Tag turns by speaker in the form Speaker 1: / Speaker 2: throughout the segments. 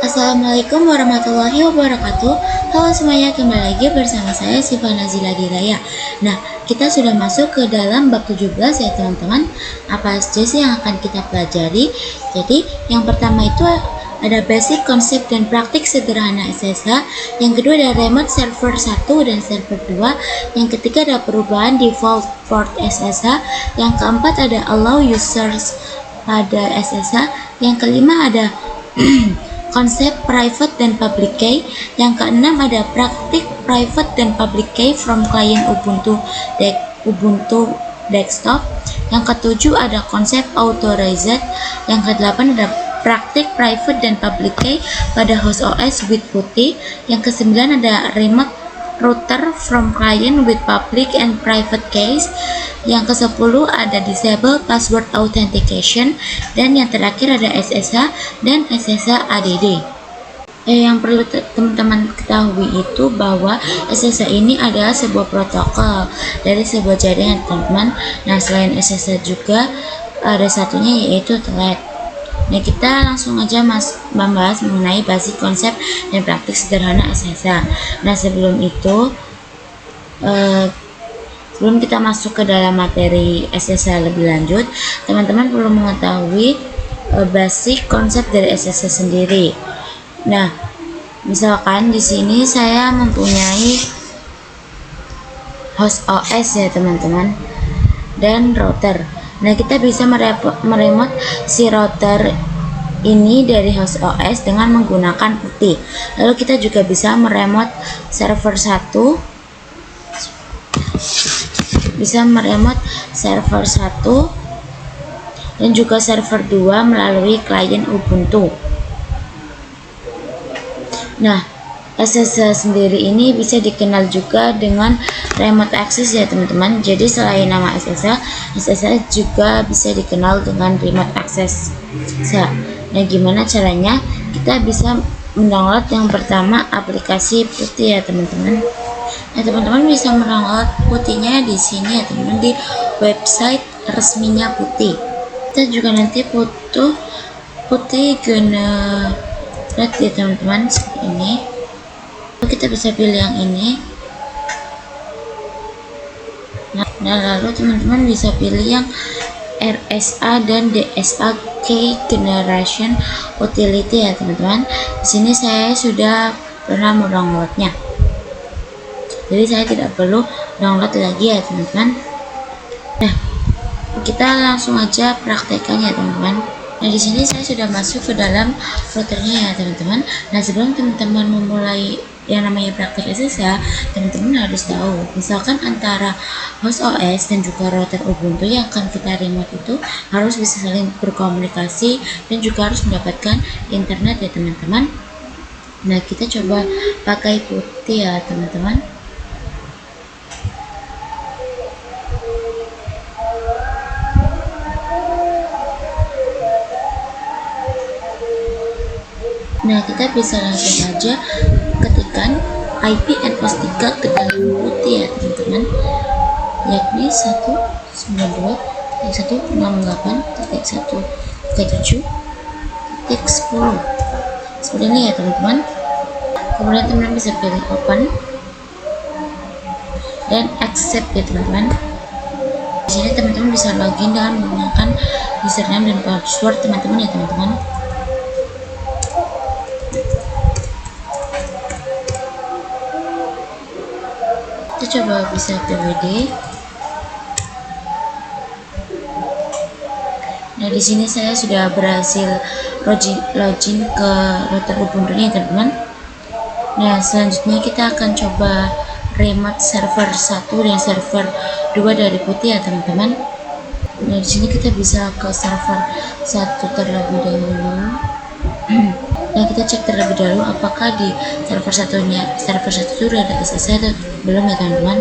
Speaker 1: Assalamualaikum warahmatullahi wabarakatuh. Halo semuanya, kembali lagi bersama saya Siva Nazila Diraya. Nah, kita sudah masuk ke dalam bab 17 ya teman-teman. Apa saja sih yang akan kita pelajari? Jadi, yang pertama itu ada basic konsep dan praktik sederhana SSH. Yang kedua ada remote server 1 dan server 2. Yang ketiga ada perubahan default port SSH. Yang keempat ada allow users pada SSH. Yang kelima ada konsep private dan public key. Yang keenam ada praktik private dan public key from client Ubuntu desktop. Yang ketujuh ada konsep authorized. Yang kedelapan ada praktik private dan public key pada host OS with PuTTY. Yang kesembilan ada remote router from client with public and private keys. Yang ke-10 ada disable password authentication. Dan yang terakhir ada SSH dan SSH ADD. Yang perlu teman-teman ketahui itu bahwa SSH ini adalah sebuah protokol dari sebuah jaringan teman-teman. Nah, selain SSH juga ada satunya yaitu Telnet. Nah, kita langsung aja membahas mengenai basic konsep dan praktik sederhana SSH. Nah, sebelum itu sebelum kita masuk ke dalam materi SSH lebih lanjut, teman-teman perlu mengetahui basic konsep dari SSH sendiri. Nah, misalkan di sini saya mempunyai host OS ya teman-teman, dan router. Nah, kita bisa meremote si router ini dari host OS dengan menggunakan PuTTY. Lalu kita juga bisa meremote server 1, dan juga server 2 melalui klien Ubuntu. Nah, SSH sendiri ini bisa dikenal juga dengan remote access ya teman-teman. Jadi selain nama SSH juga bisa dikenal dengan remote access. Nah, gimana caranya? Kita bisa mendownload yang pertama aplikasi PuTTY ya teman-teman. Nah, teman-teman bisa mendownload PuTTY-nya di sini ya teman-teman, di website resminya PuTTY. Kita juga nanti butuh PuTTY generate ya teman-teman, seperti ini. Kita bisa pilih yang ini. Nah, lalu teman-teman bisa pilih yang RSA dan DSA Key Generation Utility ya teman-teman. Di sini saya sudah pernah mendownloadnya, jadi saya tidak perlu download lagi ya teman-teman. Nah, kita langsung aja praktekannya teman-teman. Nah, di sini saya sudah masuk ke dalam routernya ya teman-teman. Nah, sebelum teman-teman memulai yang namanya praktek SSH, teman-teman harus tahu misalkan antara host OS dan juga router Ubuntu yang akan kita remote itu harus bisa saling berkomunikasi dan juga harus mendapatkan internet ya teman-teman. Nah, kita coba pakai PuTTY ya teman-teman. Nah, kita bisa langsung aja ketikkan IP address 3 ke dalam PuTTY ya teman-teman, yakni 192.168.1.7.10 seperti ini ya teman-teman. Kemudian teman-teman bisa pilih open dan accept ya teman-teman. Di sini teman-teman bisa login dengan menggunakan username dan password teman-teman ya teman-teman. Kita coba bisa PWD. Nah, di sini saya sudah berhasil login ke router Ubuntu nya teman-teman. Nah, selanjutnya kita akan coba remote server 1 dan server 2 dari PuTTY ya teman-teman. Nah, di sini kita bisa ke server 1 terlebih dahulu. Nah, kita cek terlebih dahulu apakah di server 1 sudah ada SSH atau belum ya teman-teman.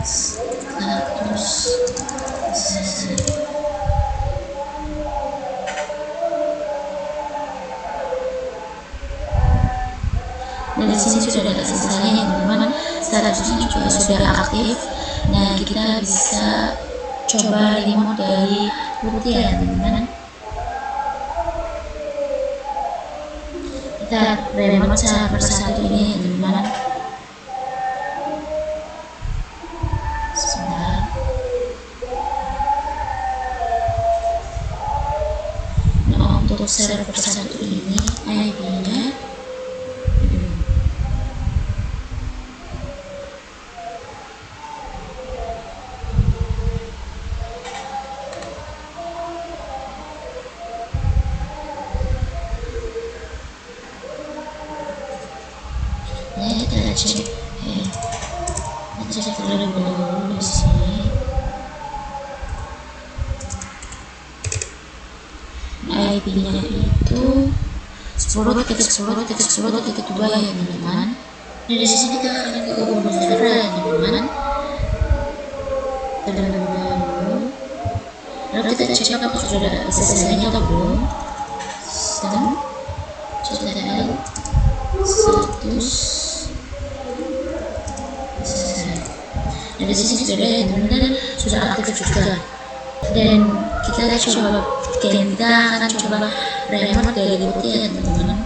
Speaker 1: status SSH. Dan di sini sudah ada SSH-nya ya teman-teman, statusnya juga sudah aktif. Nah, kita bisa coba remote dari putih ya teman-teman. Kita remote server satu ini ya teman-teman. Sebentar. Nah, untuk server satu ini IP-nya kita cek cek terlebih dahulu di sini. IP-nya itu 10.10.10.2 ya teman-teman. Nah, di sini kita akan ke Ubuntu server ya teman-teman. Terlebih dahulu, lalu kita cek apakah sudah ada SSH-nya atau belum. Sistem CTL status. Nah, di sini sudah ada teman-teman, sudah aktif juga. Dan kita akan coba remote dari putih ya teman-teman.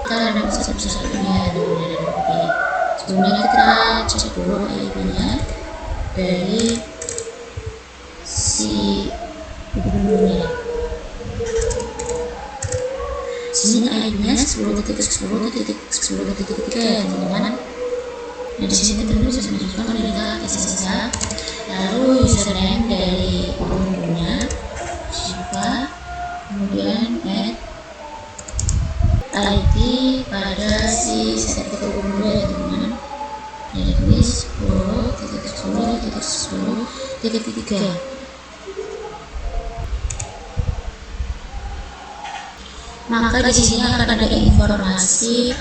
Speaker 1: Kita remote satu-satunya ya teman-teman dari putih. Sebelumnya kita cek dulu IP-nya dari si Ubuntu-nya. Sini IP-nya 10.10.10.3 ya teman-teman. Nah, di sini teman-teman bisa menunjukkan data SSH, lalu username dari Ubuntu-nya, Shiva, kemudian ID pada si server Ubuntu ya teman-teman. Jadi 10.10.10.3. Maka di sini akan ada informasi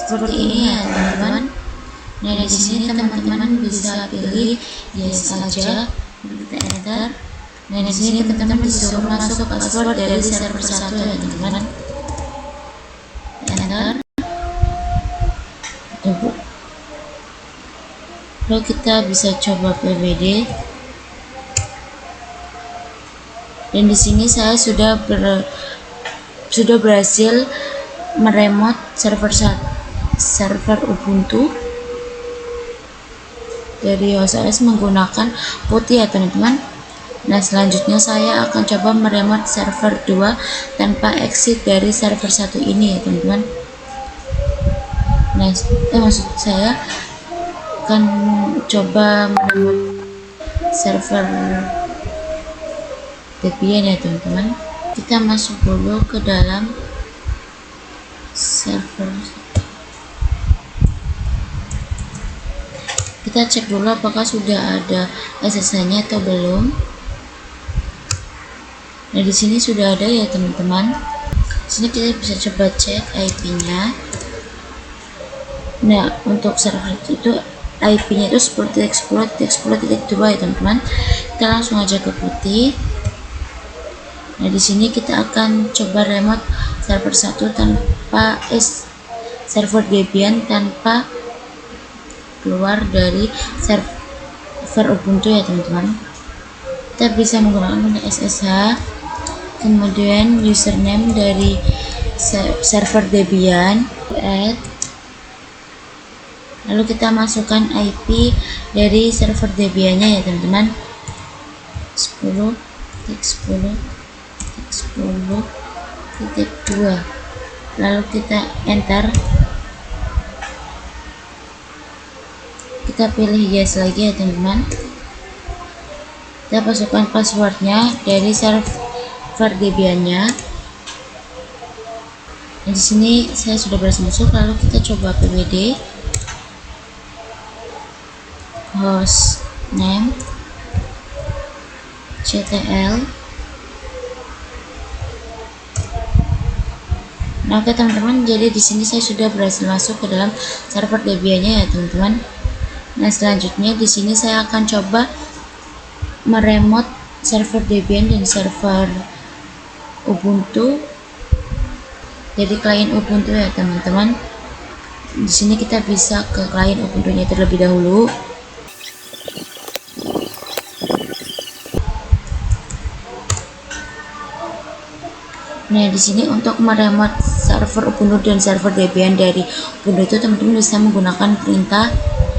Speaker 1: seperti ini ya teman-teman. Nah, di sini teman-teman bisa pilih yes saja, kita enter. Nah, di sini teman-teman disuruh masuk ke password dari server satu ya teman-teman. Enter. Lalu kita bisa coba PWD. Dan di sini saya sudah berhasil meremote server Ubuntu dari OS menggunakan putih ya teman-teman. Nah, selanjutnya saya akan coba meremote server 2 tanpa exit dari server 1 ini ya teman-teman. Nah, maksud saya akan coba meremote server Debian ya teman-teman. Kita masuk dulu ke dalam server. Kita cek dulu apakah sudah ada SSH-nya atau belum. Nah, di sini sudah ada ya teman-teman. Sini kita bisa coba cek IP-nya. Nah, untuk server itu IP-nya itu 10.10.10.2 ya teman-teman. Kita langsung aja ke putih. Nah, di sini kita akan coba remote server 1 tanpa server Debian tanpa keluar dari server Ubuntu ya teman-teman. Kita bisa menggunakan SSH, kemudian username dari server Debian, lalu kita masukkan IP dari server Debiannya ya teman-teman, 10.10.10.2. lalu kita enter. Kita pilih yes lagi ya teman-teman. Kita masukkan passwordnya dari server Debiannya. Di sini saya sudah berhasil masuk. Lalu kita coba pwd host name ctl. Nah, oke teman-teman, jadi di sini saya sudah berhasil masuk ke dalam server Debiannya ya teman-teman. Nah, selanjutnya di sini saya akan coba meremote server Debian dan server Ubuntu. Jadi klien Ubuntu ya teman-teman. Di sini kita bisa ke klien Ubuntu-nya terlebih dahulu. Nah, di sini untuk meremote server Ubuntu dan server Debian dari Ubuntu itu teman-teman bisa menggunakan perintah.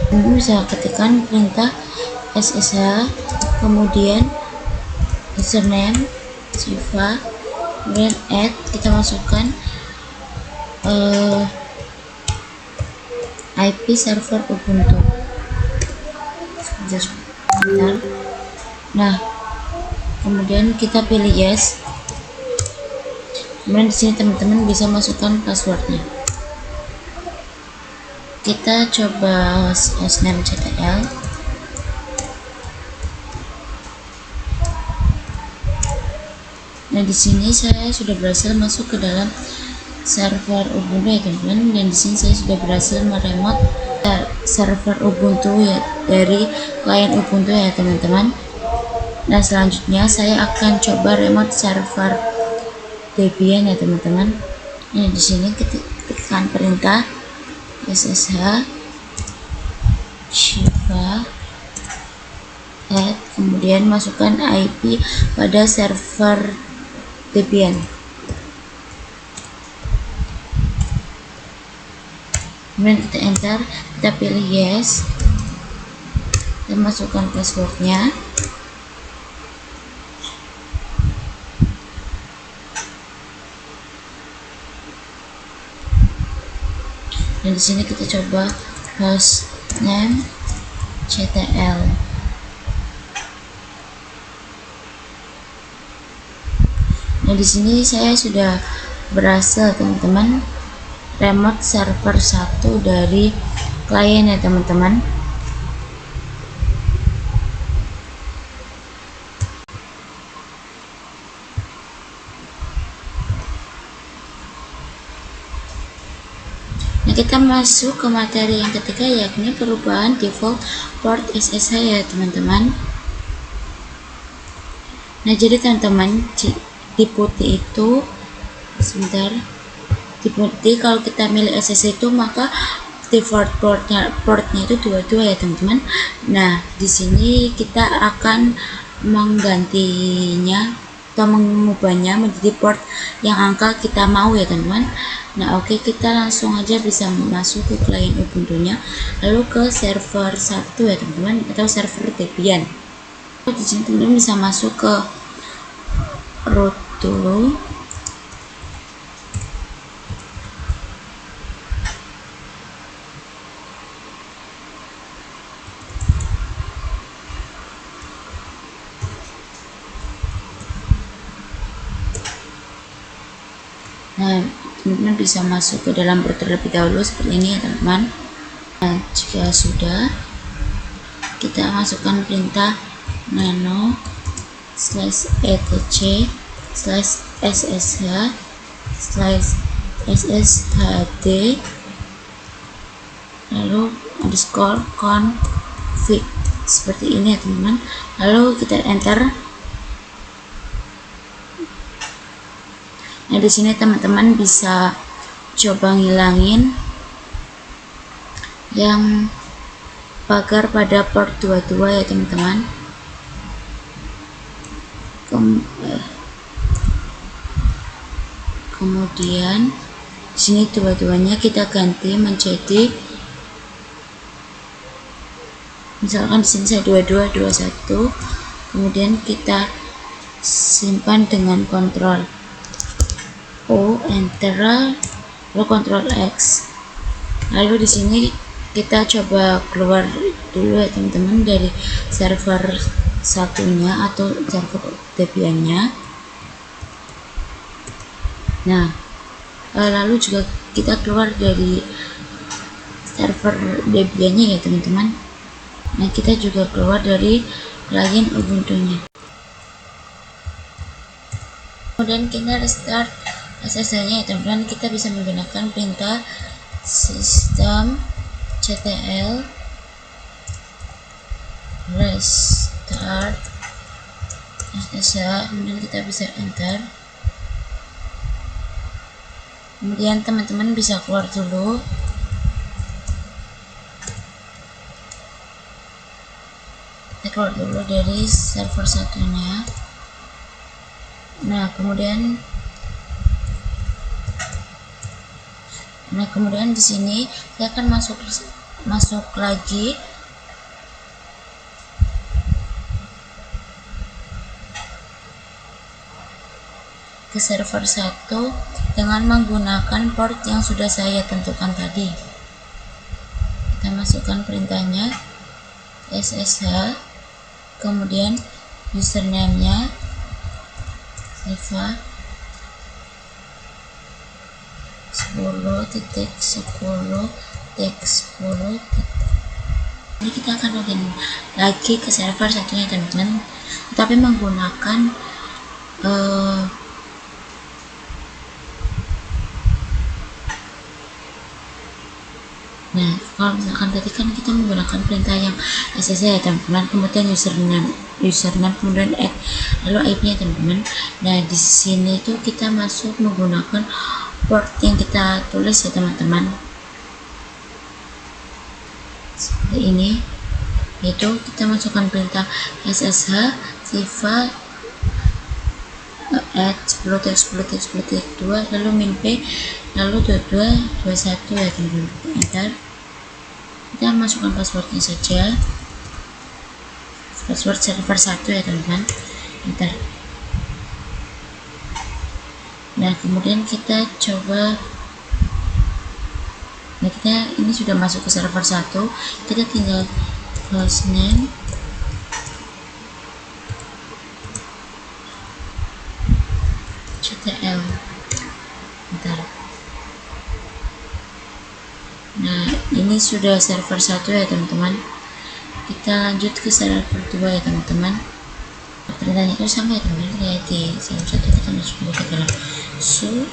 Speaker 1: Teman-teman bisa ketikkan perintah ssh, kemudian username Siva, kemudian add, kita masukkan IP server Ubuntu. Sebentar. Nah, kemudian kita pilih yes. Kemudian di sini teman-teman bisa masukkan passwordnya. Kita coba hostname CTL. Nah, di sini saya sudah berhasil masuk ke dalam server Ubuntu ya teman-teman, dan di sini saya sudah berhasil meremote server Ubuntu ya dari klien Ubuntu ya teman-teman. Nah, selanjutnya saya akan coba remote server Debian ya teman-teman. Nah, di sini ketikkan perintah ssh Shiva add, kemudian masukkan IP pada server Debian. Kemudian kita enter, kita pilih yes, dan masukkan passwordnya. Dan di sini kita coba hostname CTL. Nah, di sini saya sudah berhasil teman-teman remote server 1 dari klien ya teman-teman. Nah, kita masuk ke materi yang ketiga, yakni perubahan default port SSH ya teman-teman. Nah, jadi teman-teman di putih itu sebentar, di putih kalau kita milih SSH itu maka default portnya itu 22 ya teman-teman. Nah, di sini kita akan menggantinya atau mengubahnya menjadi port yang angka kita mau ya teman-teman. Nah, oke, kita langsung aja bisa masuk ke klien Ubuntu-nya, lalu ke server 1 ya teman-teman, atau server Debian. Di sini teman-teman bisa masuk ke root dulu. Nah, teman-teman bisa masuk ke dalam root terlebih dahulu seperti ini ya teman-teman. Nah, jika sudah, kita masukkan perintah nano /etc /ssh /sshd lalu underscore config seperti ini ya teman-teman. Lalu kita enter. Nah, di sini teman-teman bisa coba ngilangin yang pagar pada port 22 ya teman-teman. Kemudian di sini dua-duanya kita ganti menjadi, misalkan di sini saya 2221, kemudian kita simpan dengan kontrol O, enter, lalu kontrol X. Lalu di sini kita coba keluar dulu ya teman-teman dari server satunya atau server Debian-nya. Nah, lalu juga kita keluar dari server Debian-nya ya teman-teman. Nah, kita juga keluar dari klien Ubuntu-nya. Kemudian kita restart SSH-nya ya teman-teman. Kita bisa menggunakan perintah system ctl restart SSH, kemudian kita bisa enter. Kemudian teman-teman bisa keluar dulu. Kita keluar dulu dari server satunya. Nah kemudian di sini saya akan masuk lagi ke server 1 dengan menggunakan port yang sudah saya tentukan tadi. Kita masukkan perintahnya SSH, kemudian username-nya Siva 10.10.10. Ini kita akan login lagi ke server satunya teman-teman, tapi menggunakan nah kalau misalkan tadi kan kita menggunakan perintah yang SSH ya teman-teman, kemudian username kemudian lalu IP nya teman-teman. Nah di sini tuh kita masuk menggunakan port yang kita tulis ya teman-teman, seperti ini, yaitu kita masukkan perintah SSH Siva @10.10.10.2 lalu min.p lalu 2221 ya teman-teman. Enter. Kita masukkan passwordnya saja, password server 1 ya teman-teman. Enter. Nah kemudian kita coba, nah kita ini sudah masuk ke server 1, kita tinggal hostname CTL. Bentar. Nah ini sudah server 1 ya teman-teman. Kita lanjut ke server 2 ya teman-teman. Perintahnya itu sama ya teman-teman, kayak di server 1 kita masuk ke dalam su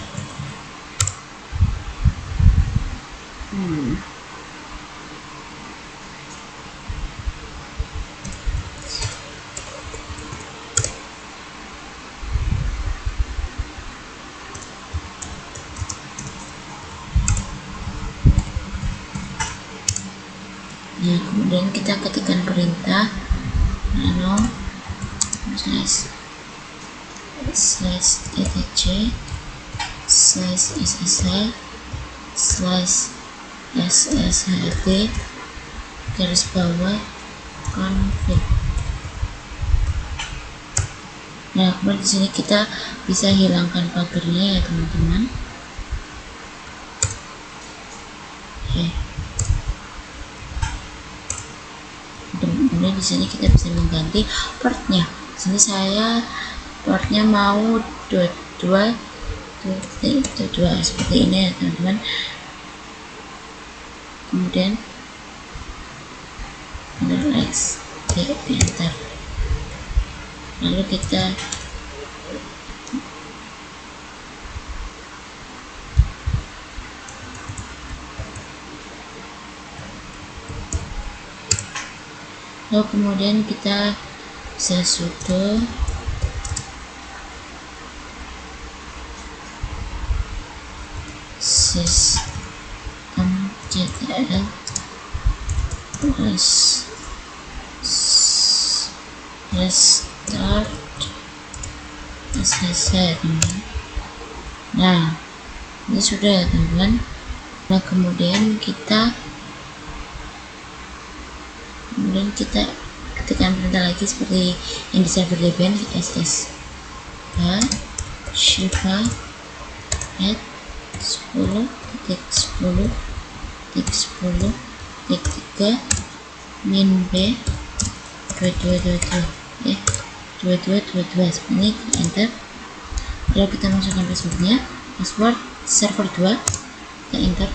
Speaker 1: Nah kemudian kita ketikkan perintah nano slash etc slash ssh slash sshd garis bawah config. Nah kemudian di sini kita bisa hilangkan pagernya ya teman-teman. Kemudian di sini kita bisa mengganti portnya. Di sini saya portnya mau 22 seperti ini ya teman-teman. Kemudian X enter. Lalu kita kemudian kita bisa sudo systemctl restart SSH. Nah ini sudah ya teman-teman. Nah kemudian kita ketikkan perintah lagi seperti yang di server Debian, SSH Siva @10.10.10.3 min.p 2222 seperti ini. Enter. Lalu kita masukkan passwordnya, password server 2, kita enter.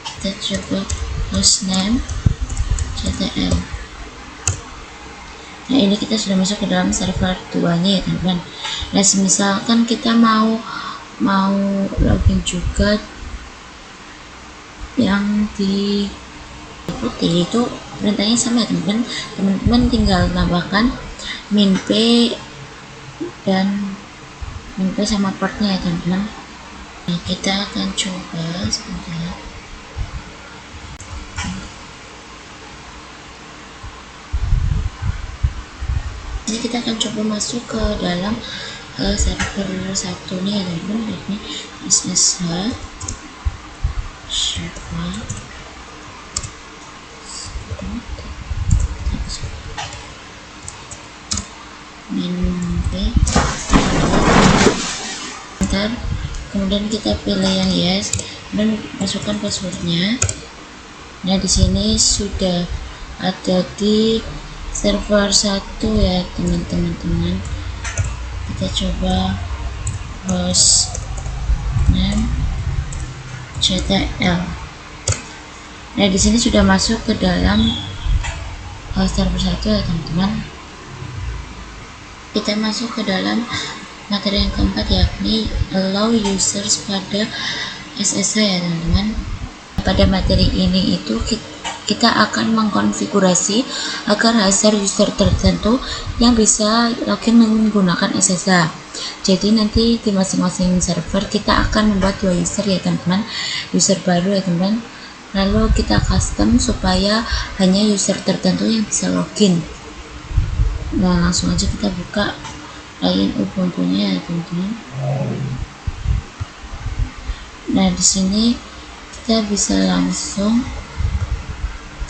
Speaker 1: Kita coba hostname CTL. Nah ini kita sudah masuk ke dalam server 2 nya ya teman-teman. Nah misalkan kita mau login juga yang di putih, itu perintahnya sama ya teman-teman. Teman-teman tinggal tambahkan min p dan min p sama portnya ya teman-teman. Nah, kita akan coba sebentar. Ini kita akan coba masuk ke dalam server satu nih ya teman-teman. Ini SSH server ntar, kemudian kita pilih yang yes dan masukkan passwordnya. Nah, di sini sudah ada di server 1 ya teman-teman. Kita coba host name ctl. Nah, di sini sudah masuk ke dalam server 1 ya teman-teman. Kita masuk ke dalam materi yang keempat, yakni allow users pada SSH ya teman-teman. Pada materi ini itu kita akan mengkonfigurasi agar hasil user tertentu yang bisa login menggunakan SSH. Jadi nanti di masing-masing server kita akan membuat 2 user ya teman-teman, user baru ya teman-teman. Lalu kita custom supaya hanya user tertentu yang bisa login. Nah, langsung aja kita buka login Ubuntu-nya ya teman-teman. Nah, di sini kita bisa langsung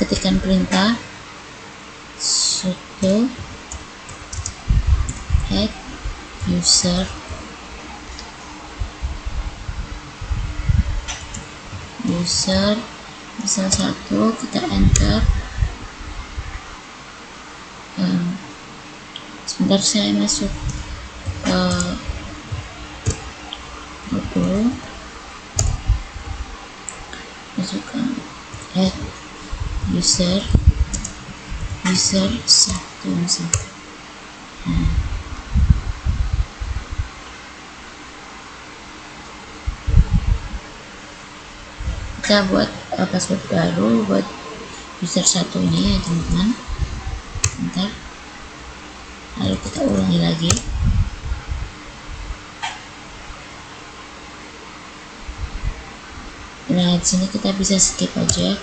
Speaker 1: ketikkan perintah sudo add user misal 1, kita enter. Sebentar, saya masuk ke Google, masukkan add user 1 misalnya. Kita buat password baru buat user 1 ini ya teman-teman. Bentar, lalu kita ulangi lagi. Nah, di sini kita bisa skip aja.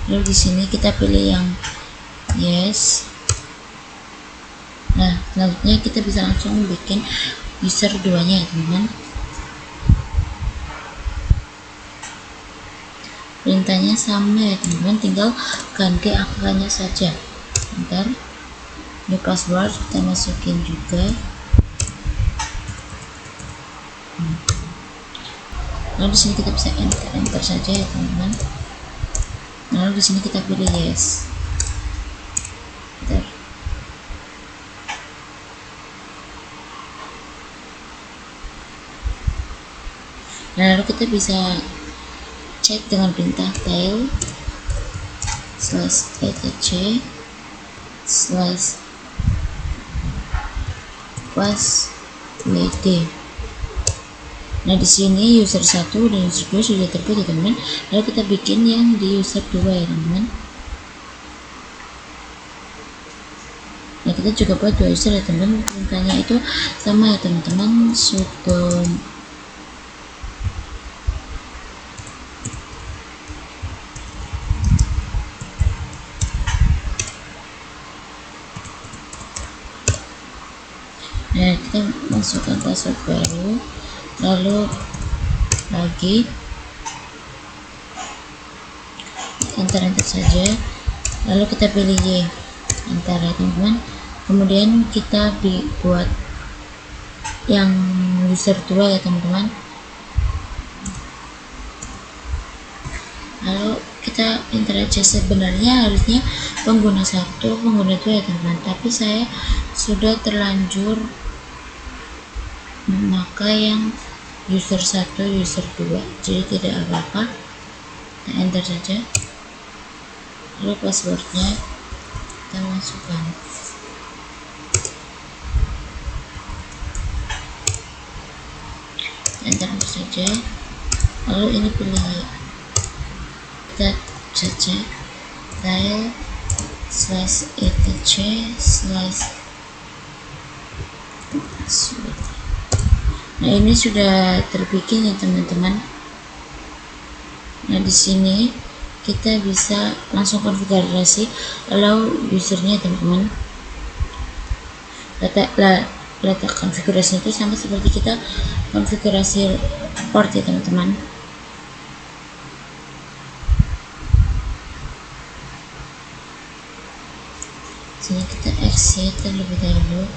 Speaker 1: Lalu di sini kita pilih yang yes. Nah, selanjutnya kita bisa langsung bikin user 2-nya ya teman-teman. Perintahnya sama ya teman-teman, tinggal ganti angkanya saja. Bentar, new password kita masukin juga. Lalu di sini kita bisa enter saja ya teman-teman. Lalu di sini kita pilih yes. Bentar. Nah, lalu kita bisa cek dengan perintah tail /etc /passwd. Nah, di sini user 1 dan user 2 sudah terbuat ya teman-teman. Lalu kita bikin yang di user 2 ya teman-teman. Nah, kita juga buat 2 user ya teman-teman. Perintahnya itu sama ya teman-teman, sudo Nah, kita masukkan password baru, lalu lagi enter saja, lalu kita pilih Y, enter ya teman-teman. Kemudian kita buat yang user 2 ya teman-teman. Lalu kita enter aja. Sebenarnya harusnya pengguna 1, pengguna 2 ya teman-teman, tapi saya sudah terlanjur memakai yang user 1, user 2, jadi tidak apa-apa, kita enter saja. Lalu passwordnya kita masukkan. Enter saja. Lalu ini pilih, kita saja file /etc/. Nah, ini sudah terbikin ya teman-teman. Nah, di sini kita bisa langsung konfigurasi allow usernya teman-teman. Letak konfigurasi itu sama seperti kita konfigurasi port ya teman-teman. Sini kita exit terlebih dahulu.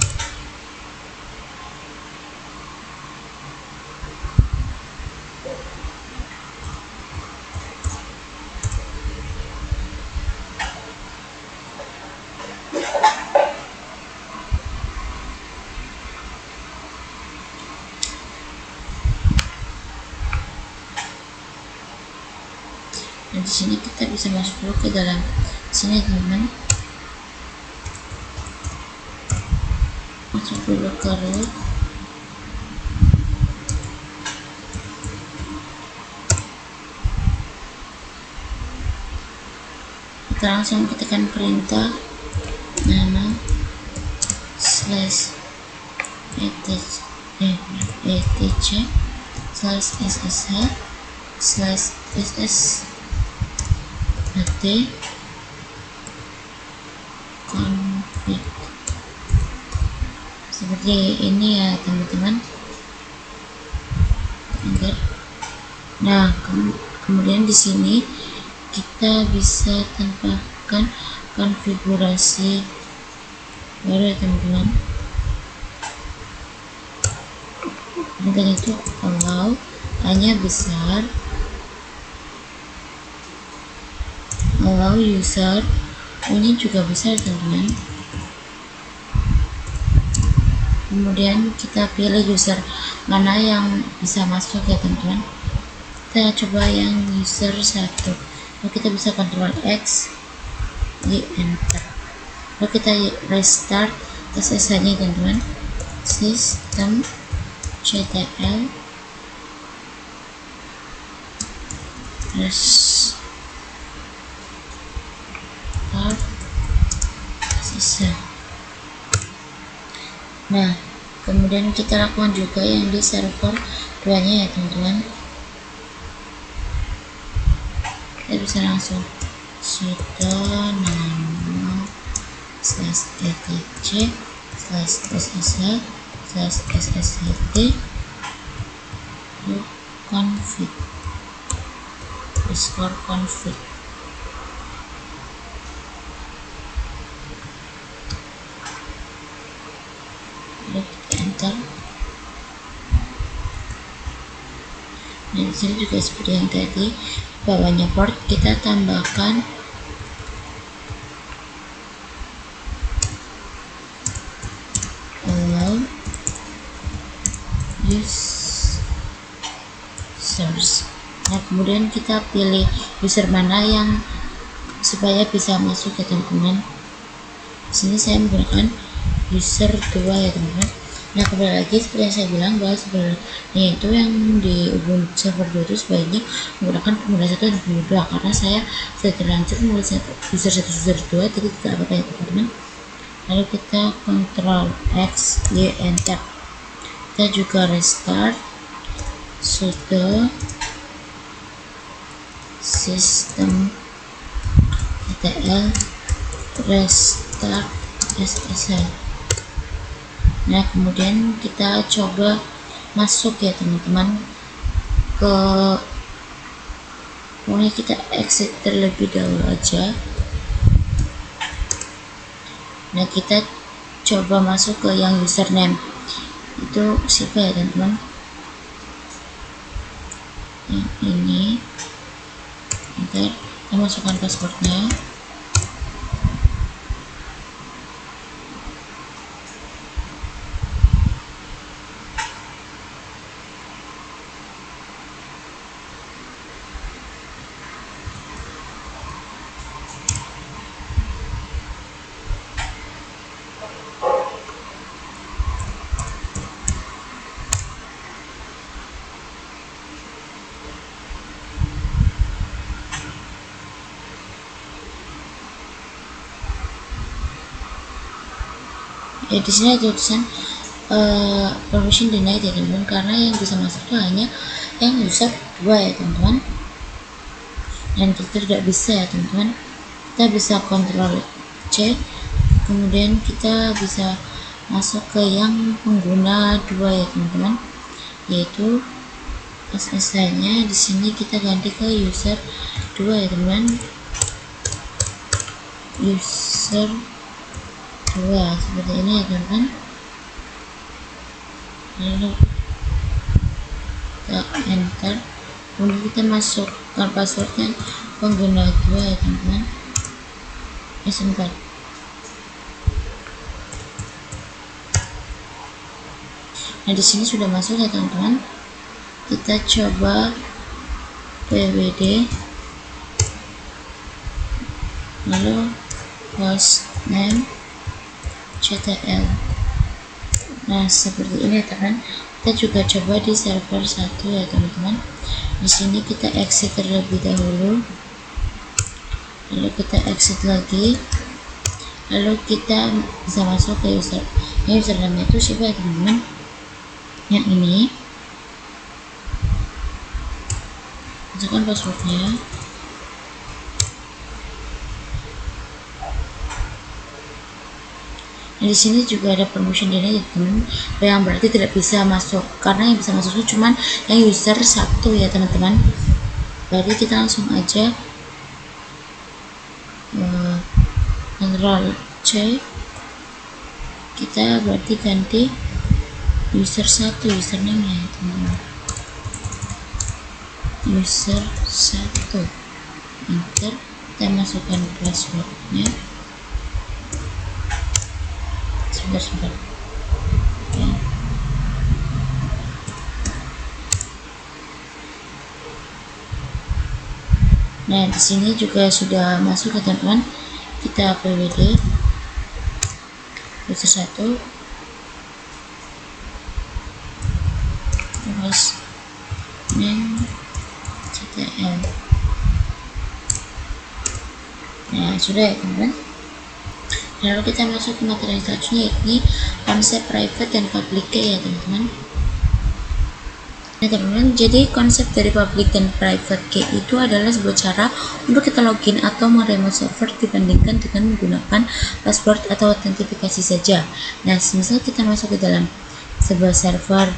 Speaker 1: Nah, di sini kita bisa masuk dulu ke dalam sini teman-teman. Masuk dulu ke root. Kita langsung ketikkan perintah nama /etc/ssh/ss config seperti ini ya teman-teman. Nah, kemudian di sini kita bisa tambahkan konfigurasi baru ya teman-teman. Dan itu allow hanya besar, allow user ini juga besar teman-teman. Kemudian kita pilih user mana yang bisa masuk ya teman-teman. Kita coba yang user 1. Lalu kita bisa Ctrl X di enter. Lalu kita restart SSH-nya teman-teman. System ctl restart SSH. Nah, kemudian kita lakukan juga yang di server 2-nya ya teman-teman. Kita bisa langsung sudo nano /etc/ssh/sshd config _config. Enter. Nah, di sini juga seperti yang tadi, bawahnya port kita tambahkan allow users. Nah, kemudian kita pilih user mana yang supaya bisa masuk ke teman-teman. Di sini saya menggunakan user 2 ya teman-teman. Nah, kembali lagi seperti yang saya bilang bahwa sebenarnya itu yang di Ubuntu server 2 itu sebaiknya menggunakan pengguna 1 dan pengguna 2 karena saya sudah terlanjur menulis user 1 user 2 jadi tidak apa-apa ya teman-teman. Lalu kita Ctrl X di enter. Kita juga restart sudo system ctl restart SSH. Nah, kemudian kita coba masuk ya teman-teman ke mulai kita exit terlebih dahulu aja. Nah, kita coba masuk ke yang username itu siapa ya teman-teman, yang ini. Ntar kita masukkan passwordnya. Ya di sini ada tulisan permission denied ya teman-teman, karena yang bisa masuk itu hanya yang user 2 ya teman-teman, dan kita tidak bisa ya teman-teman. Kita bisa Ctrl C, kemudian kita bisa masuk ke yang pengguna 2 ya teman-teman, yaitu SSH-nya di sini kita ganti ke user 2 ya teman-teman, user 2 seperti ini ya teman-teman. Lalu kita enter, kemudian kita masukkan passwordnya pengguna 2 ya teman-teman. Sebentar. Nah di sini sudah masuk ya teman-teman. Kita coba pwd, lalu hostname ctl. Nah seperti ini ya teman. Kita juga coba di server 1 ya teman-teman. Di sini kita exit terlebih dahulu, lalu kita exit lagi, lalu kita bisa masuk ke username itu siapa ya teman-teman, yang ini. Masukkan passwordnya. Nah, di sini juga ada permission denied ya teman, yang berarti tidak bisa masuk, karena yang bisa masuk itu cuman yang user 1 ya teman-teman. Berarti kita langsung aja Ctrl C, kita berarti ganti user 1 username ya teman-teman, user 1, enter, kita masukkan passwordnya. Sebentar. Oke. Nah di sini juga sudah masuk ya teman-teman. Kita pwd user 1, terus name ctl. Nah sudah ya teman-teman. Lalu kita masuk ke materi selanjutnya, yakni konsep private dan public key ya teman-teman. Nah teman-teman, jadi konsep dari public dan private key itu adalah sebuah cara untuk kita login atau meremote server dibandingkan dengan menggunakan password atau autentifikasi saja. Nah misal kita masuk ke dalam sebuah server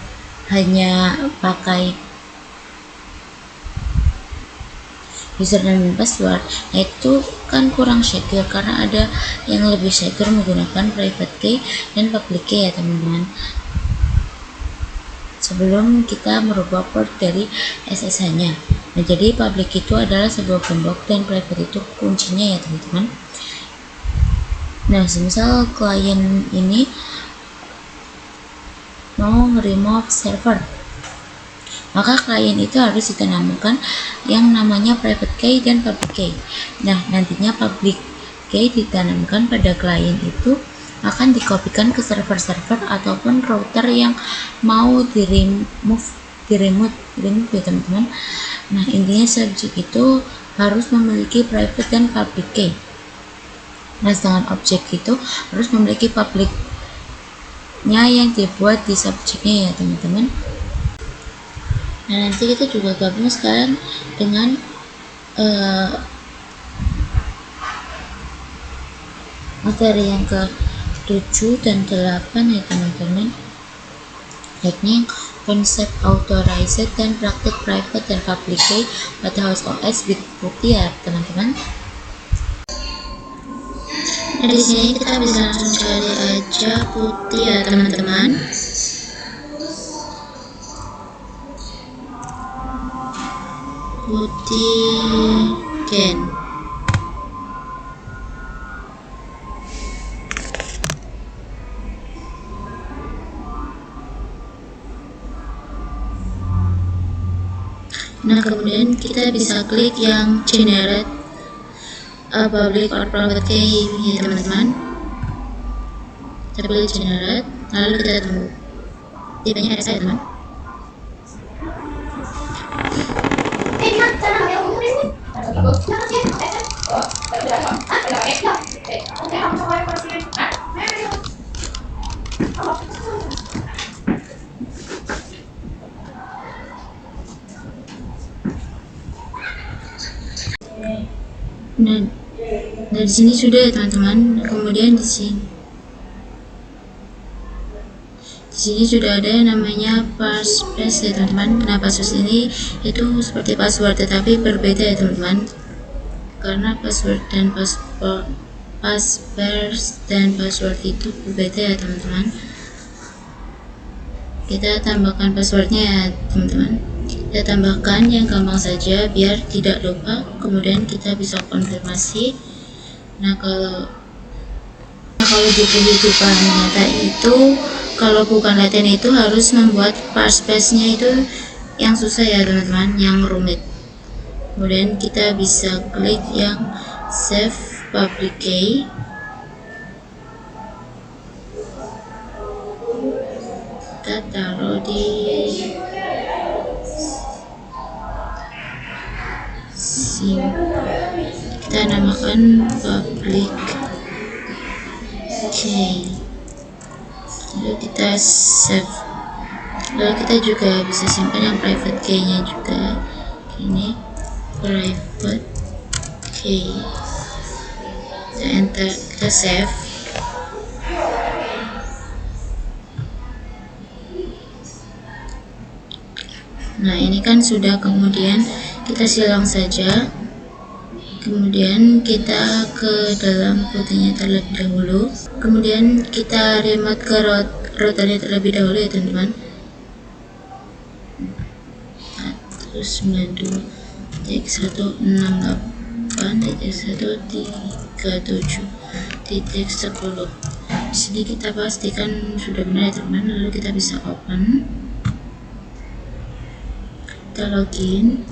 Speaker 1: hanya pakai username dan password, nah itu kan kurang secure, karena ada yang lebih secure menggunakan private key dan public key ya teman-teman. Sebelum kita merubah port dari SSH-nya. Nah jadi public itu adalah sebuah gembok dan private itu kuncinya ya teman-teman. Nah semisal klien ini mau remove server, maka klien itu harus ditanamkan yang namanya private key dan public key. Nah nantinya public key ditanamkan pada klien itu akan dikopikan ke server-server ataupun router yang mau remove ya teman-teman. Nah intinya subjek itu harus memiliki private dan public key. Nah sedangkan objek itu harus memiliki publicnya yang dibuat di subjeknya ya teman-teman. Nah nanti kita juga gabung sekarang dengan materi yang ke 7 dan 8 ya teman-teman, yakni konsep authorized dan praktik private dan public key pada host OS bit putih ya teman-teman. Nah di sini kita bisa langsung cari aja putih ya teman-teman. Putih Gen. Nah kemudian kita bisa klik yang generate public or private key ya teman-teman. Kita pilih generate, lalu kita tunggu tipenya ada saya teman. Nah, dari sini sudah ya teman-teman. Kemudian di sini sudah ada yang namanya passphrase ya teman-teman. Nah, passphrase ini itu seperti password tetapi berbeda ya teman-teman. Karena password dan passphrase dan password itu berbeda ya teman-teman. Kita tambahkan passwordnya ya teman-teman. Kita tambahkan yang gampang saja biar tidak lupa. Kemudian kita bisa konfirmasi. Nah, kalau di kehidupan nyata itu, kalau bukan latihan itu harus membuat passphrase-nya itu yang susah ya teman-teman, yang rumit. Kemudian kita bisa klik yang save public key. Kita taruh di sini. Kita namakan public key. Lalu kita save. Lalu kita juga bisa simpan yang private key-nya juga. Ini private key. Kita enter, kita save. Nah, ini kan sudah, kemudian kita silang saja. Kemudian kita ke dalam routernya terlebih dahulu. Kemudian kita remote ke routernya terlebih dahulu ya teman-teman. 192.168.137.10. Di sini kita pastikan sudah benar ya teman-teman. Lalu kita bisa open. Kita login.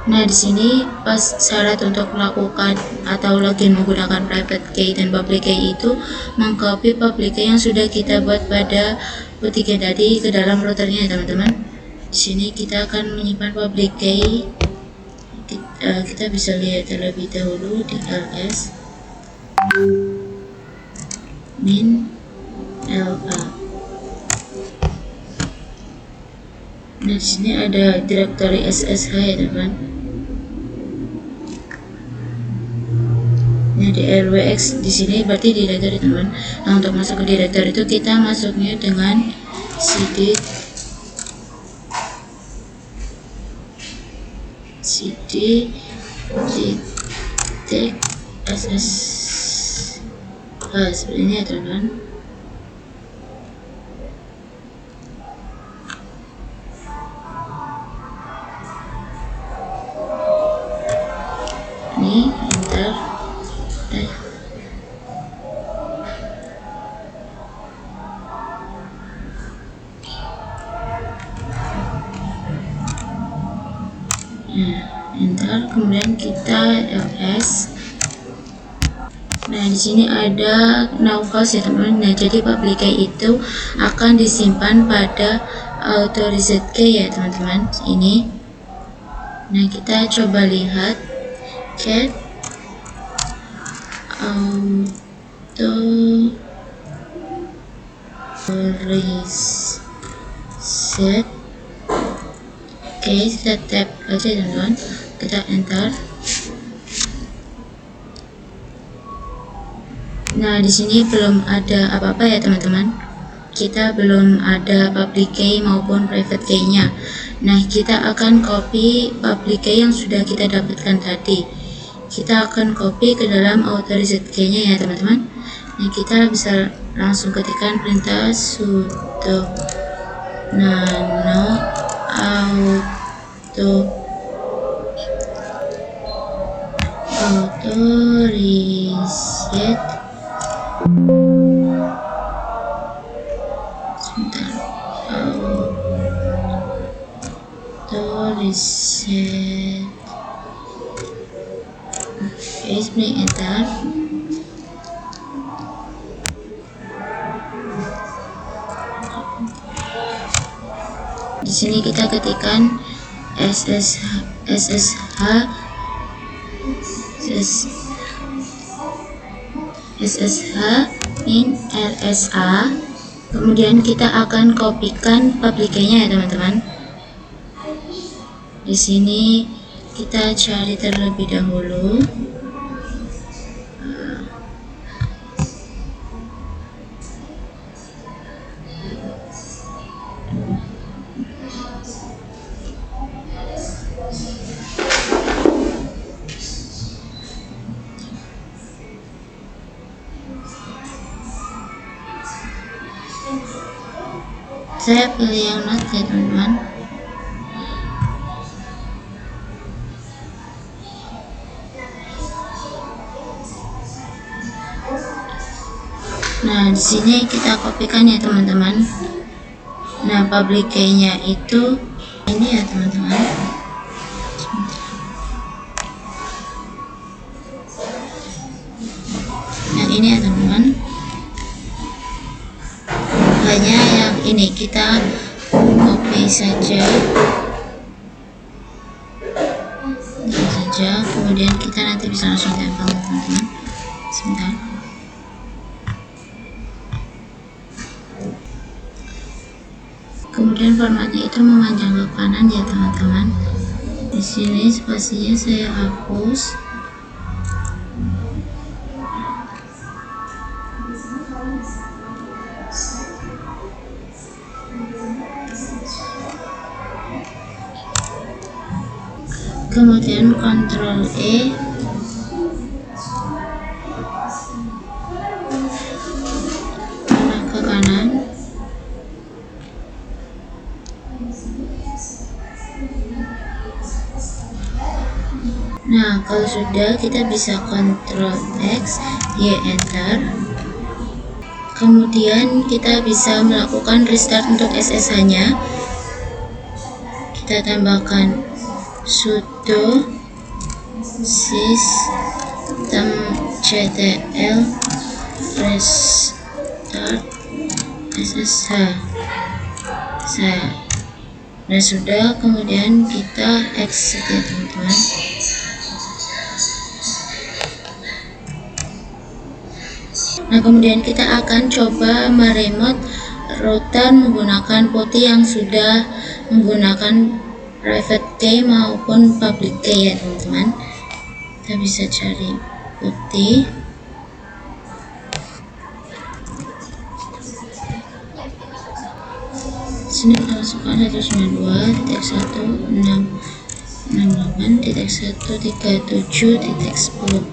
Speaker 1: Nah, di sini pas syarat untuk melakukan atau login menggunakan private key dan public key itu mengcopy public key yang sudah kita buat pada putih tadi ke dalam routernya ya teman-teman. Di sini kita akan menyimpan public key. Kita bisa lihat terlebih dahulu di ls min la. Nah, di sini ada directory SSH ya teman. Nah, di rwx di sini berarti directory teman. Nah, untuk masuk ke directory itu kita masuknya dengan cd titik ssh seperti ini ya teman. Ini enter. Enter, kemudian kita ls. Nah, di sini ada now host ya teman-teman. Nah, jadi public key itu akan disimpan pada authorized key ya teman-teman. Ini. Nah, kita coba lihat get authorized. Oke, kita tap aja teman-teman. Kita enter. Nah, di sini belum ada apa-apa ya teman-teman. Kita belum ada public key maupun private key-nya. Nah, kita akan copy public key yang sudah kita dapatkan tadi. Kita akan copy ke dalam authorized key-nya ya teman-teman. Nah, kita bisa langsung ketikkan perintah sudo nano authorized. Sebentar. Authorized. Oke, sebenarnya enter. Di sini kita ketikkan SSH min RSA Kemudian kita akan kopikan public key-nya ya teman-teman. Di sini kita cari terlebih dahulu. Saya pilih yang not ya teman-teman. Nah, di sini kita kopikan ya teman-teman. Nah, public key-nya itu ini ya teman-teman. Yang ini ya teman-teman. Hanya yang ini kita copy saja. Kemudian kita nanti bisa langsung tempel teman-teman. Sebentar. Kemudian formatnya itu memanjang ke kanan ya teman-teman. Di sini spasinya saya hapus. Kemudian Ctrl E. Ke kanan. Nah, kalau sudah kita bisa Ctrl X, Y, Enter. Kemudian kita bisa melakukan restart untuk SSH-nya. Kita tambahkan sudo systemctl restart SSH. Nah, sudah, kemudian kita exit ya teman-teman. Nah, kemudian kita akan coba meremote router menggunakan putih yang sudah menggunakan private key maupun public key ya teman-teman. Kita bisa cari putih. Sini kita masukkan 192.168.137.10.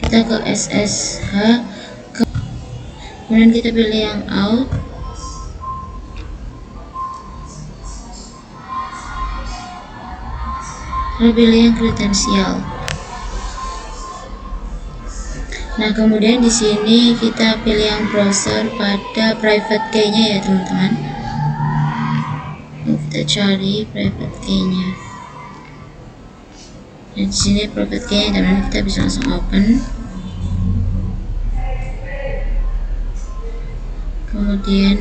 Speaker 1: Kita ke SSH, kemudian kita pilih yang out. Lalu pilih yang kredensial. Nah, kemudian di sini kita pilih yang browser pada private key-nya ya teman-teman. Kita cari private key-nya. Dan di sini private key-nya, teman-teman, kita bisa langsung open. Kemudian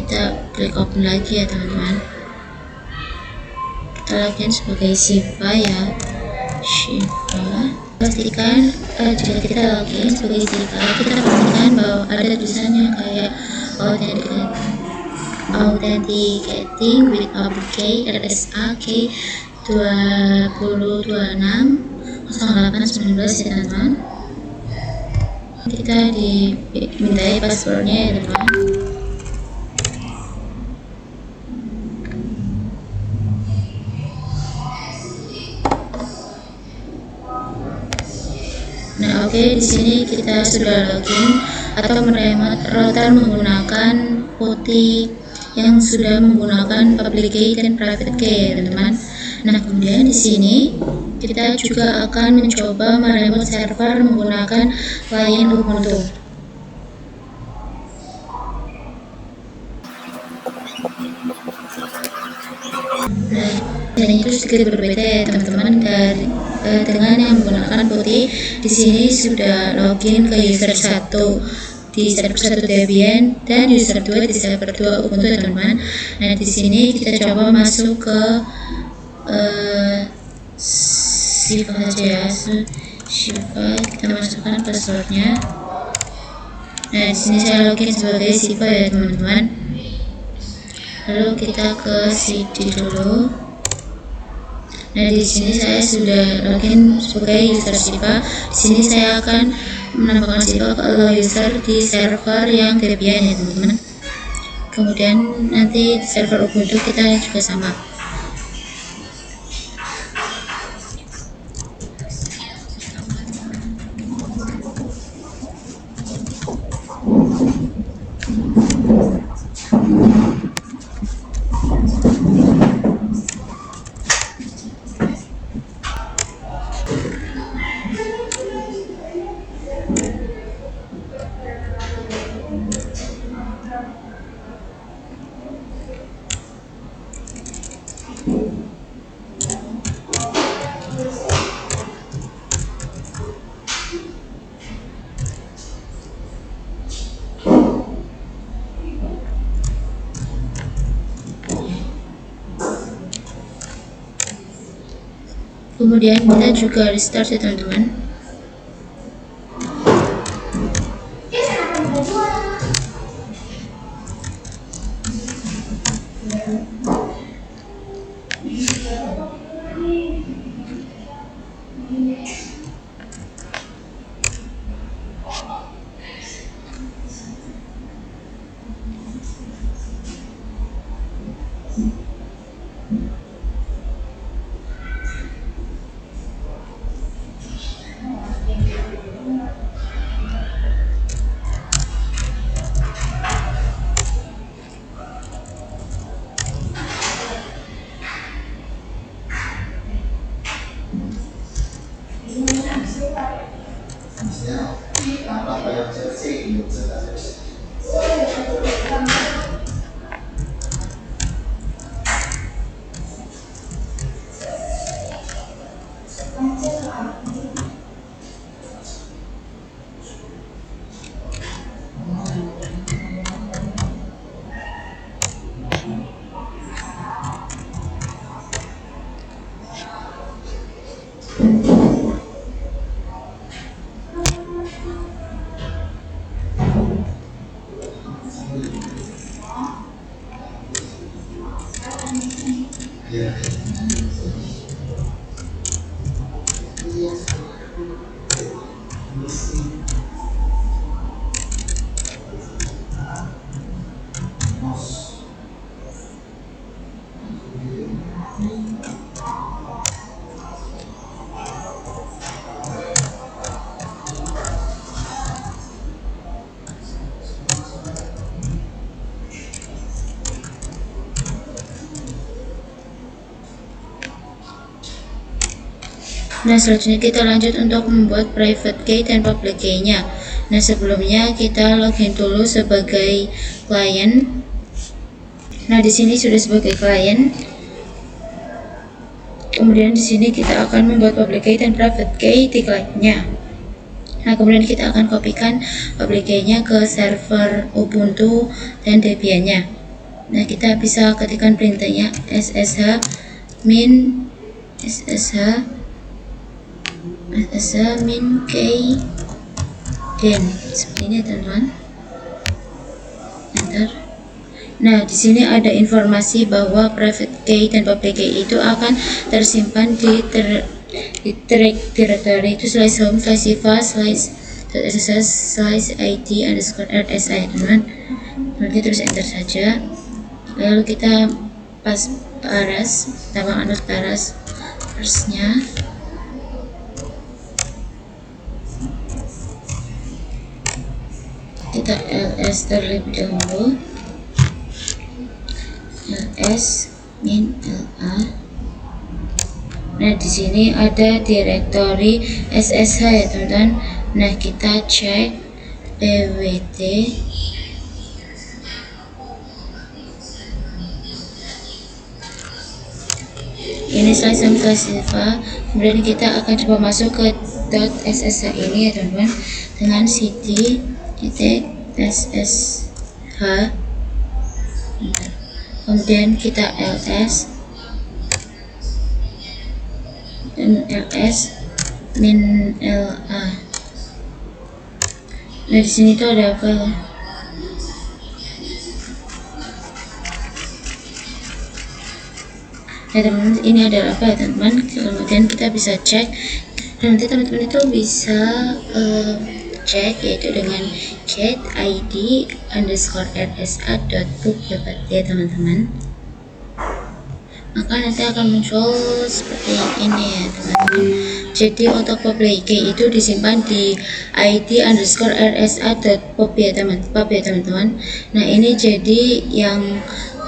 Speaker 1: kita klik open lagi ya teman-teman. Kita login sebagai Shiva ya, Shiva. Pastikan jika kita login sebagai Shiva, kita pastikan bahwa ada tulisannya kayak authenticating with public key RSA key 2026 0819 ya teman-teman. Kita dimintai passwordnya ya teman-teman. Nah, oke, di sini kita sudah login atau meremote router menggunakan putih yang sudah menggunakan public key dan private key ya teman-teman. Nah, kemudian di sini kita juga akan mencoba meremote server menggunakan client Ubuntu. Nah, ini itu sedikit berbeda ya teman-teman dari dengan yang menggunakan putih. Di sini sudah login ke user 1 di server 1 Debian dan user 2 di server 2 Ubuntu, teman-teman. Nah, di sini kita coba masuk ke Shiva saja ya. Shiva, kita masukkan passwordnya. Nah, di sini saya login sebagai Shiva ya, teman-teman. Lalu kita ke CD dulu. Nah, di sini saya sudah login sebagai user Shiva. Di sini saya akan menambahkan Shiva ke allow user di server yang Debian ya, teman-teman. Kemudian nanti di server Ubuntu kita juga sama. Kemudian kita juga restart ya, teman-teman. Nah, selanjutnya kita lanjut untuk membuat private key dan public key-nya. Nah, sebelumnya kita login dulu sebagai klien. Nah, di sini sudah sebagai klien. Kemudian di sini kita akan membuat public key dan private key di kliennya. Nah, kemudian kita akan kopikan public key-nya ke server Ubuntu dan Debian-nya. Nah, kita bisa ketikkan perintahnya ssh min key den, seperti ini, teman-teman. Enter. Nah, di sini ada informasi bahwa private key dan public key itu akan tersimpan di directory itu /home/shiva/id_rsi, teman-teman. Nanti terus enter saja. Lalu kita tambah taras nya. Kita ls terlebih dahulu, ls min la. Nah, di sini ada direktori ssh ya, teman-teman. Nah, kita cek pwd Shiva. Kemudian kita akan coba masuk ke .ssh ini ya teman-teman, dengan cd.ssh. Kemudian kita ls dan min la. Nah di sini tuh ada apa ya? Ya teman-teman, ini adalah apa ya teman-teman? Kemudian kita bisa cek. Nanti teman-teman itu bisa cek yaitu dengan get id underscore rsa.book ya teman-teman. Maka nanti akan muncul seperti ini ya teman-teman. Jadi untuk public key itu disimpan di id underscore rsa.pub ya teman-teman. Nah ini jadi yang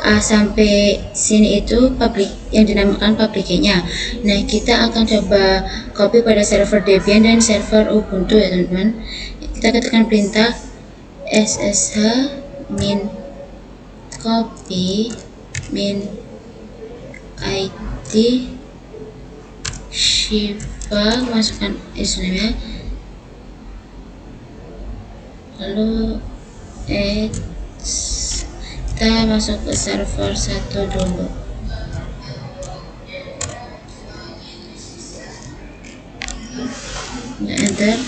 Speaker 1: A sampai sini itu public, yang dinamakan public key-nya. Nah kita akan coba copy pada server Debian dan server Ubuntu ya teman-teman. Kita ketikkan perintah ssh min copy min id Shiva, masukkan username-nya, lalu kita masuk ke server 1 dulu. Nah, enter.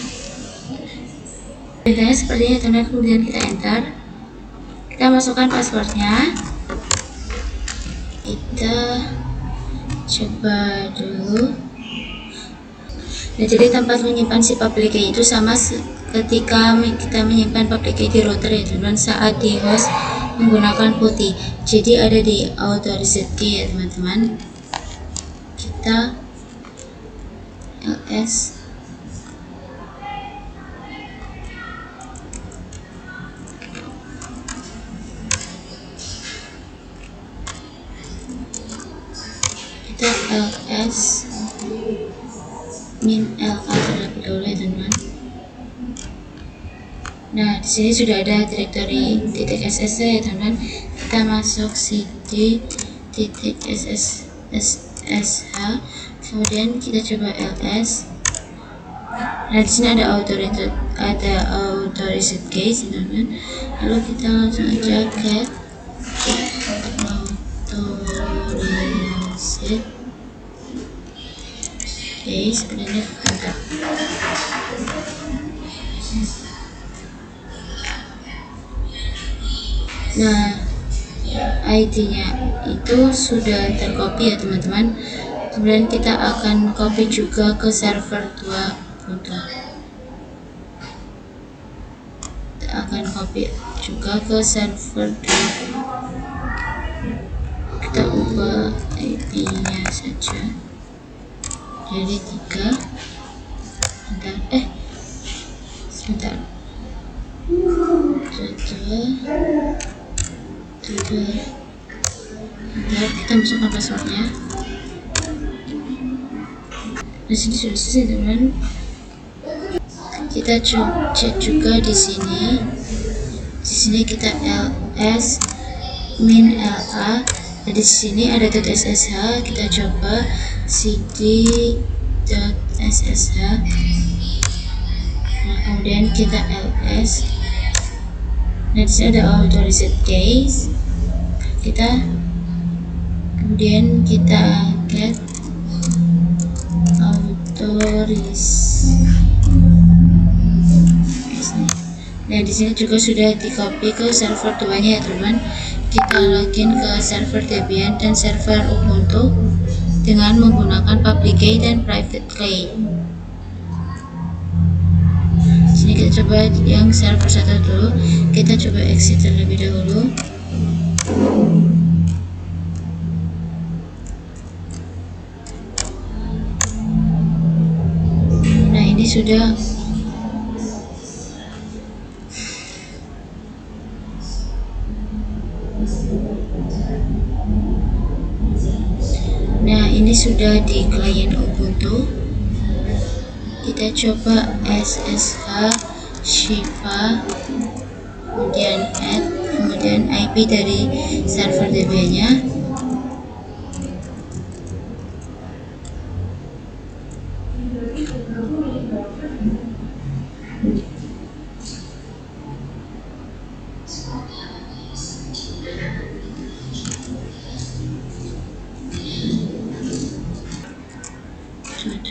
Speaker 1: Perintahnya seperti ini teman-teman. Kemudian kita enter. Kita masukkan passwordnya. Kita coba dulu. Nah, jadi tempat menyimpan si public key itu sama ketika kita menyimpan public key di router ya teman-teman, saat di host menggunakan putih. Jadi ada di authorized key ya teman-teman. Kita ls kita ls min la terlebih dahulu ya teman-teman. Nah, di sini sudah ada directory .ssh ya teman-teman. Kita masuk cd .ssh, kemudian kita coba ls. Nah, di sini ada authorized case teman-teman. Lalu kita langsung aja get authorized case, sebenarnya ada. Nah, ID-nya itu sudah tercopy ya teman-teman. Kemudian kita akan copy juga ke server 2 Ubuntu. Kita akan copy juga ke server 2. Kita ubah IP-nya saja jadi 3. Sebentar. Kita masukkan passwordnya. Di sini sudah selesai teman. Kita cek juga di sini. Di sini kita ls min la. Dan di sini ada .ssh. Kita coba cd.ssh. Nah, kemudian kita ls. Nah, di sini ada authorized case. Kemudian kita get authorized. Nah, di sini juga sudah di copy ke server 2-nya ya teman. Kita login ke server Debian dan server Ubuntu dengan menggunakan public key dan private key. Sini kita coba yang server 1 dulu. Kita coba exit terlebih dahulu. Nah, ini sudah. Nah, ini sudah di klien Ubuntu. Kita coba ssh Shiva, kemudian add, kemudian IP dari server DB-nya.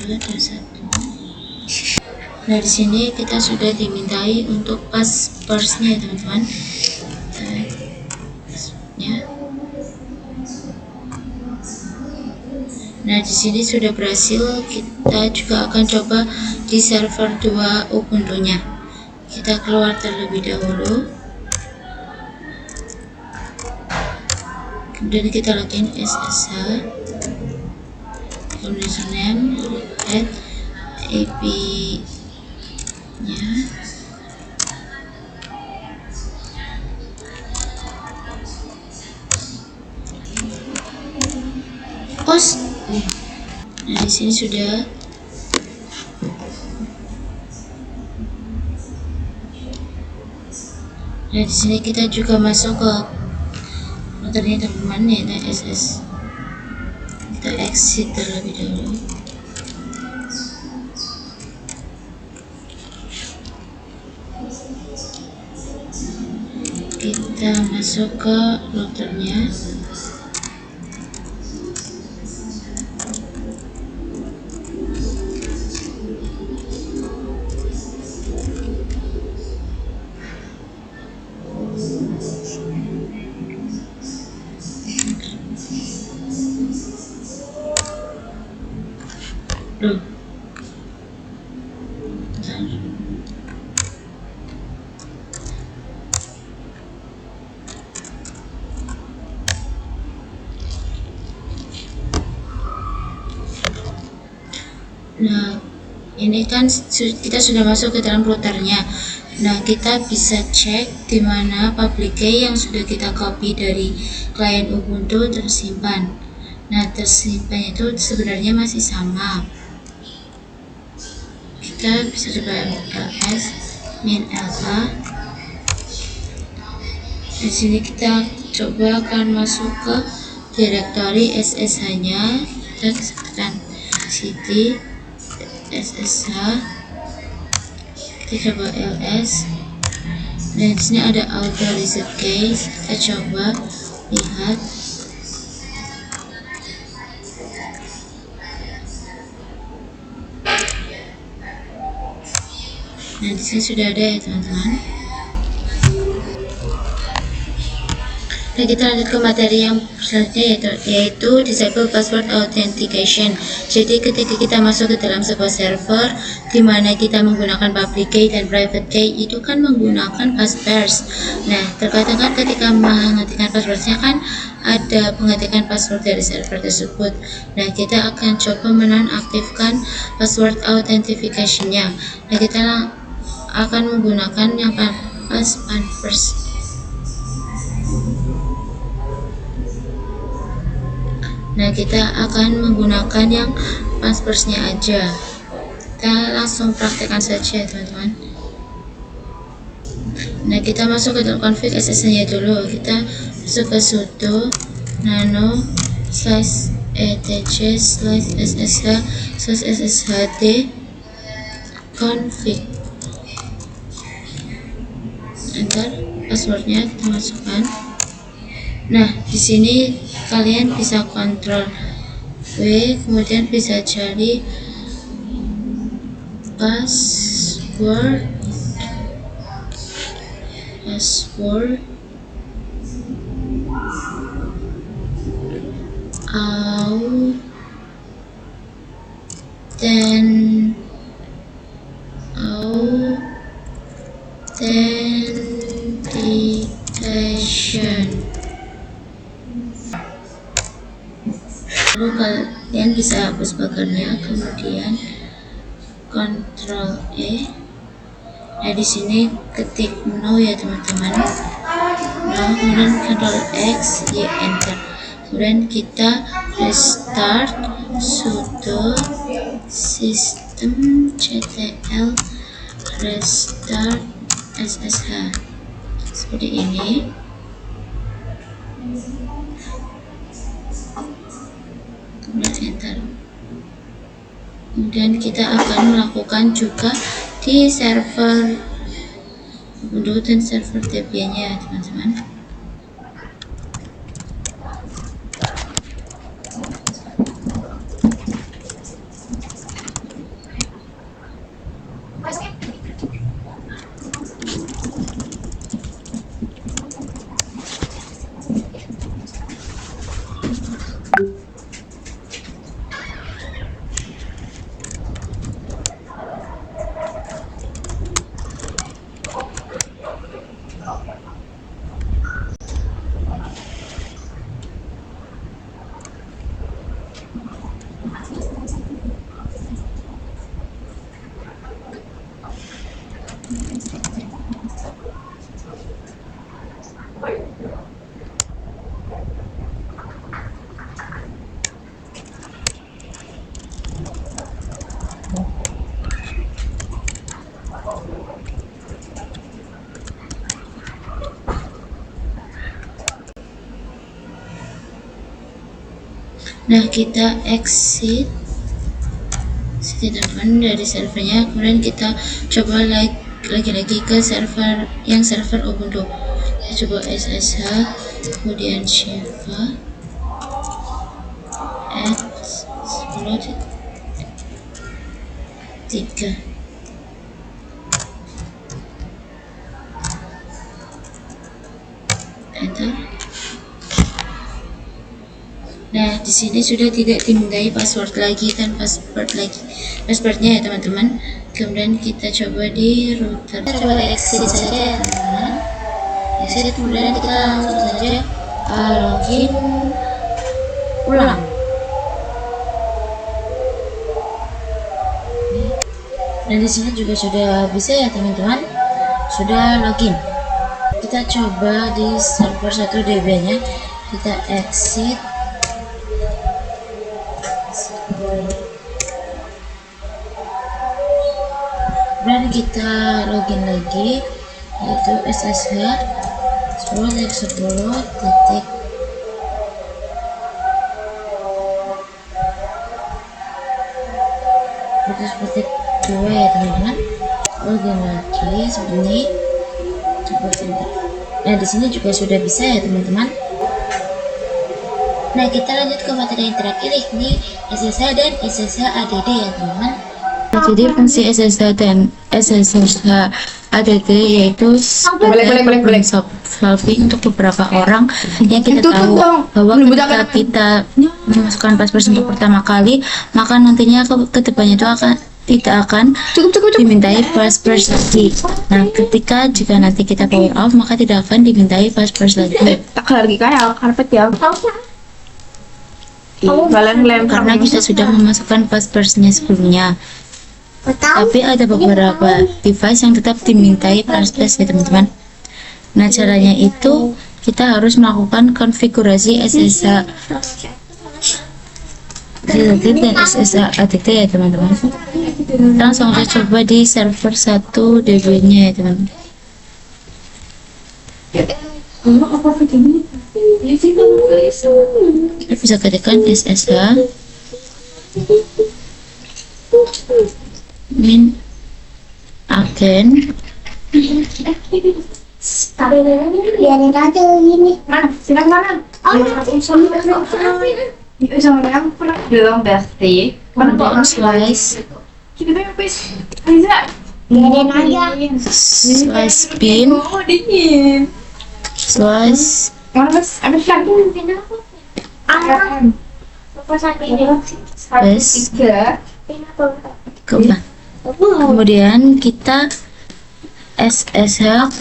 Speaker 1: Nah, di sini kita sudah dimintai untuk passwordnya ya teman-teman. Nah, di sini sudah berhasil. Kita juga akan coba di server 2 Ubuntu-nya. Kita keluar terlebih dahulu. Kemudian kita login SSH. Username, IP-nya. Post. Nah, di sini sudah. Nah, di sini kita juga masuk ke routernya teman-teman, yaitu SS. Kita exit terlebih dahulu. Kita masuk ke routernya. Loh. Nah, ini kan kita sudah masuk ke dalam routernya. Nah, kita bisa cek di mana public key yang sudah kita copy dari klien Ubuntu tersimpan. Nah, tersimpan itu sebenarnya masih sama. Kita bisa coba ls -la. Di sini kita coba akan masuk ke direktori SSH-nya. Kita tekan cd SSH. Kita coba ls. Dan di sini ada auto reset case. Kita coba lihat. Nah, di sini sudah ada ya teman-teman. Nah, kita lanjut ke materi yang selanjutnya, yaitu disable password authentication. Jadi ketika kita masuk ke dalam sebuah server di mana kita menggunakan public key dan private key, itu kan menggunakan passphrase. Nah, terkadang kan ketika mengetikkan passwordnya kan ada pengetikan password dari server tersebut. Nah, kita akan coba menonaktifkan password authentication-nya. Nah, kita akan menggunakan yang passphrase. Nah, kita akan menggunakan yang password-nya aja. Kita langsung praktekkan saja teman-teman. Nah, kita masuk ke dalam config SSH-nya dulu. Kita masuk ke sudo nano /etc/ssh/sshd config. Enter passwordnya, kita masukkan. Nah, di sini kalian bisa Ctrl W, kemudian bisa cari password authentication. Lalu kalian bisa hapus pagarnya, kemudian Ctrl E. Nah, di sini ketik no ya teman-teman. Nah, kemudian Ctrl X, Y, enter. Kemudian kita restart sudo systemctl restart SSH seperti ini. Kemudian enter. Kemudian kita akan melakukan juga di server Ubuntu dan server Debian-nya teman-teman. Nah, kita exit teman dari servernya, kemudian kita coba lagi ke server Ubuntu. Kita coba SSH, kemudian Shiva at 10.3. Enter. Nah, di sini sudah tidak dimintai password lagi passwordnya ya teman-teman. Kemudian kita coba di router. Kita coba exit saja ya teman-teman. Exit, kemudian kita langsung saja login ulang. Dan di sini juga sudah bisa ya teman-teman, sudah login. Kita coba di server 1DB nya, kita exit. Dan kita login lagi, yaitu SSH 10.10 titik seperti 2 ya teman-teman. Login lagi seperti ini, coba enter. Nah, di sini juga sudah bisa ya teman-teman. Nah, kita lanjut ke materi yang terakhir, yakni SSH dan SSH ADD ya teman-teman. Jadi fungsi SSH dan SSH ADD yaitu solving untuk beberapa orang yang kita tahu bahwa ketika kita memasukkan password untuk pertama kali, maka nantinya ke depannya itu tidak akan dimintai password lagi. Nah, jika nanti kita power off, maka tidak akan dimintai password lagi.
Speaker 2: Tak lagi kayak karpet ya.
Speaker 1: Karena kita sudah memasukkan passwordnya sebelumnya. Tapi ada beberapa device yang tetap dimintai password ya teman-teman. Nah, caranya itu kita harus melakukan konfigurasi SSH dan SSH ADD ya teman-teman. Langsung saja coba di server 1DB nya ya teman-teman. Kita bisa ketikkan SSH min agen
Speaker 3: biarin aja ini.
Speaker 2: Mana? Silakan. Sama yang pernah bilang berarti.
Speaker 1: kemudian slice
Speaker 3: Biarin aja.
Speaker 1: slice bin
Speaker 2: Oh, dingin.
Speaker 1: slice
Speaker 2: Mana mas? Ada flag.
Speaker 1: Bes.
Speaker 2: Tiga.
Speaker 1: Kemudian kita SSH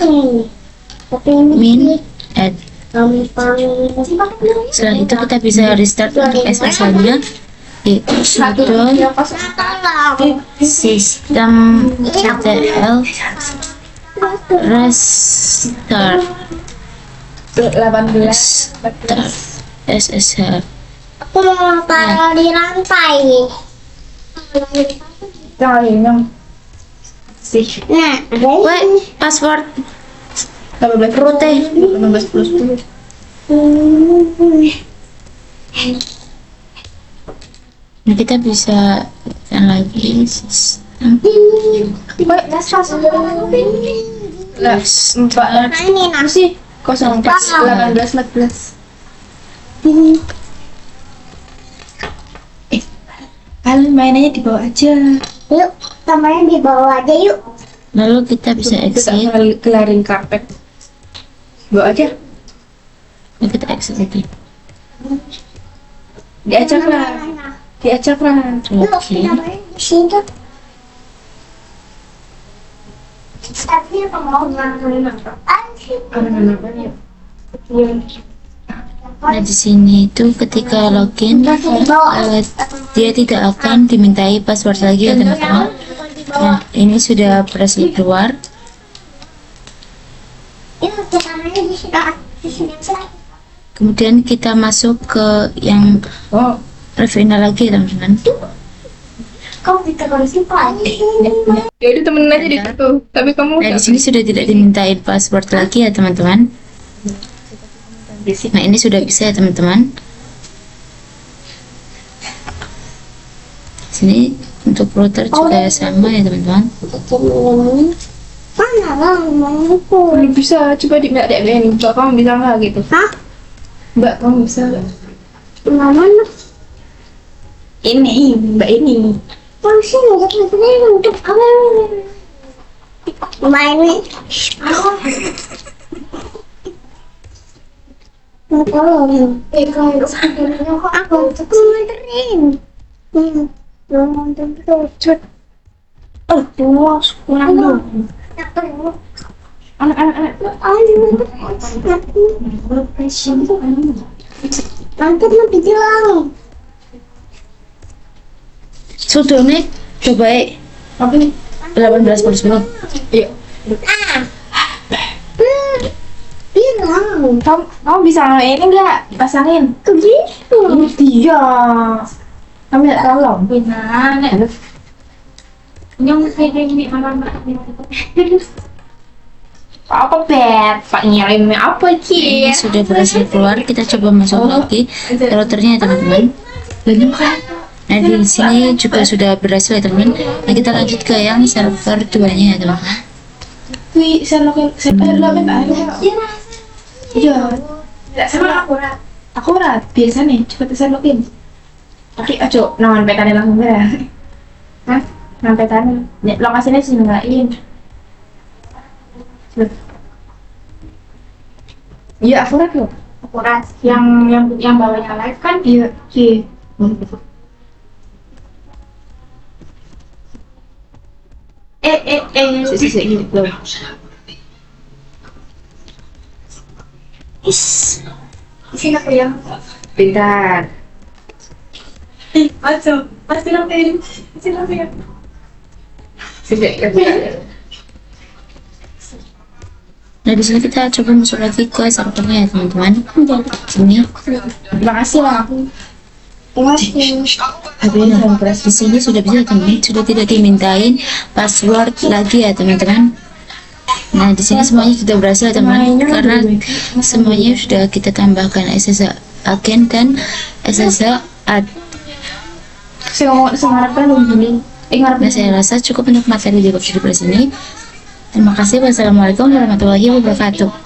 Speaker 1: min add. Setelah itu kita bisa restart untuk SSH nya, yaitu sudo systemctl restart
Speaker 2: 18.
Speaker 1: start SSH.
Speaker 3: Aku mau taruh di lantai.
Speaker 2: Jangan yang sih.
Speaker 3: Nah, ada
Speaker 1: Wait,
Speaker 3: ini.
Speaker 1: password
Speaker 2: 18
Speaker 1: root
Speaker 2: 18 plus 10.
Speaker 1: Nah, kita bisa tekan lagi sistem
Speaker 2: Empat.
Speaker 3: Nah, ini nasi.
Speaker 2: 04 18 14. Kalian mainannya di bawah aja.
Speaker 3: Yuk, tambahnya di bawah aja yuk.
Speaker 1: lalu kita bisa exit.
Speaker 2: Kelarin karpet. Bawa aja.
Speaker 1: Nah, kita exit lagi.
Speaker 2: Diajak lah. Diajak lah.
Speaker 3: Yuk,
Speaker 1: Oke.
Speaker 3: tambahnya di situ. Tapi apa mau
Speaker 1: Nah, di sini itu ketika login dia tidak akan dimintai password lagi ya teman-teman. Nah, ini sudah berhasil keluar. Kemudian kita masuk ke yang
Speaker 2: Oh.
Speaker 1: final lagi ya teman-teman.
Speaker 3: Kau kita harus simpan.
Speaker 2: Ya udah temenin aja di situ. Tapi kamu
Speaker 1: Nah, di sini sudah tidak dimintain password lagi ya teman-teman. Nah, ini sudah bisa ya teman-teman. sini untuk router juga sama ya teman-teman.
Speaker 3: Mana lah mau
Speaker 2: Belum bisa, coba di Mbak DM. Mbak kamu bisa nggak gitu?
Speaker 3: Hah?
Speaker 2: Mbak kamu bisa nggak?
Speaker 3: Mana?
Speaker 2: Ini, Mbak ini.
Speaker 3: Mau sini untuk kamu. Main. Kalau aku untuk nganterin. Belum nonton cepet. Dua pulang dulu.
Speaker 2: Anak-anak.
Speaker 3: Nanti nanti bilang.
Speaker 1: Sudah nih, coba
Speaker 2: Apa nih?
Speaker 1: 18 per 10.
Speaker 2: Iya.
Speaker 3: Bilang.
Speaker 2: Kamu bisa ini nggak? Pasangin.
Speaker 3: Begitu.
Speaker 2: Iya. Kamu nggak tolong.
Speaker 3: Benar. Yang kayak gini
Speaker 2: Apa bet? Pak ngirim apa
Speaker 1: Ini
Speaker 2: sih?
Speaker 1: sudah berhasil keluar, kita coba masuk lagi ke routernya ya teman-teman. Nah di sini juga sudah berhasil ya teman-teman. Nah kita lanjut ke yang server 2-nya ya teman-teman.
Speaker 2: Wih, saya login ada. Iya. Tidak sama akurat. Akurat biasa nih, coba saya login. Tapi aja nawan petane langsung ya. Hah? Nawan petane. Lokasinya sih ngelain. Iya akurat loh.
Speaker 3: akurat. Yang bawahnya live kan
Speaker 2: Iya. Iya. Sisi gitu.
Speaker 3: sini aku yang
Speaker 2: Pintar.
Speaker 3: masuk pasti nanti sini aku yang
Speaker 2: Sisi gitu.
Speaker 1: Nah di sini kita coba masuk lagi ke servernya ya teman-teman. Sini.
Speaker 2: Terima kasih lah.
Speaker 1: Nah, di sini sudah bisa teman-teman, sudah tidak dimintain password lagi ya teman-teman. Nah di sini semuanya sudah berhasil ya teman, karena semuanya sudah kita tambahkan SSH agent dan SSH ad.
Speaker 2: Saya ngomong sengarapkan dong gini.
Speaker 1: Nah saya rasa cukup untuk materi di video sini. Terima kasih. Wassalamualaikum warahmatullahi wabarakatuh.